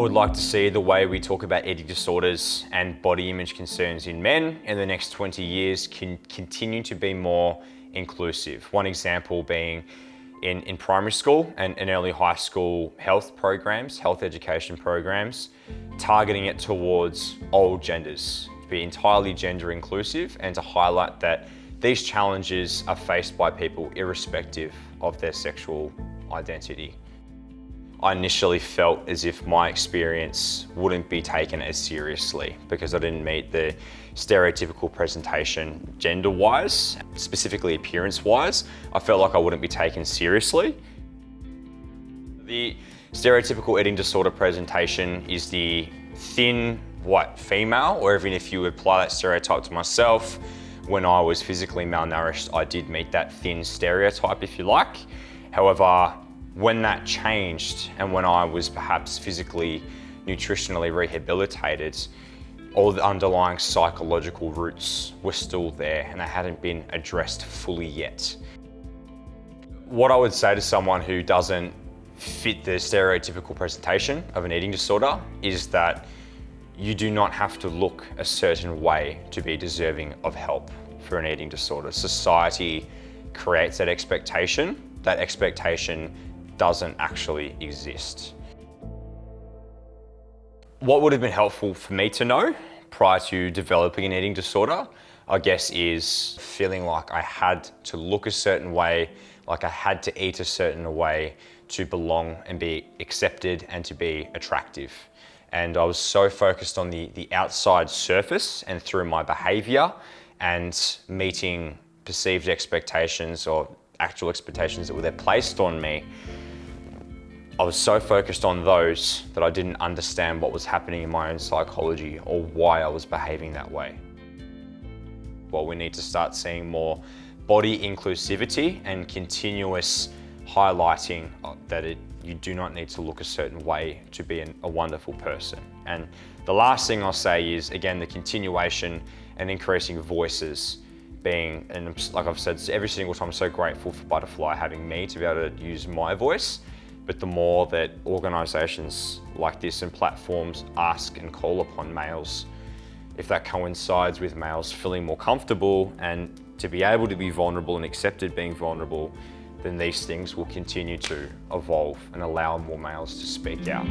would like to see the way we talk about eating disorders and body image concerns in men in the next 20 years can continue to be more inclusive. One example being in primary school and early high school health programs, health education programs, targeting it towards all genders, to be entirely gender inclusive and to highlight that these challenges are faced by people irrespective of their sexual identity. I initially felt as if my experience wouldn't be taken as seriously because I didn't meet the stereotypical presentation gender-wise, specifically appearance-wise. I felt like I wouldn't be taken seriously. The stereotypical eating disorder presentation is the thin, white female, or even if you apply that stereotype to myself, when I was physically malnourished, I did meet that thin stereotype, if you like. However, when that changed and when I was perhaps physically, nutritionally rehabilitated, all the underlying psychological roots were still there and they hadn't been addressed fully yet. What I would say to someone who doesn't fit the stereotypical presentation of an eating disorder is that you do not have to look a certain way to be deserving of help for an eating disorder. Society creates that expectation. That expectation doesn't actually exist. What would have been helpful for me to know prior to developing an eating disorder, I guess, is feeling like I had to look a certain way, like I had to eat a certain way to belong and be accepted and to be attractive. And I was so focused on the outside surface and through my behavior and meeting perceived expectations or actual expectations that were there placed on me. I was so focused on those that I didn't understand what was happening in my own psychology or why I was behaving that way. Well, we need to start seeing more body inclusivity and continuous highlighting that you do not need to look a certain way to be a wonderful person. And the last thing I'll say is, again, the continuation and increasing voices being, and like I've said every single time, I'm so grateful for Butterfly having me to be able to use my voice. But the more that organisations like this and platforms ask and call upon males, if that coincides with males feeling more comfortable and to be able to be vulnerable and accepted being vulnerable, then these things will continue to evolve and allow more males to speak out.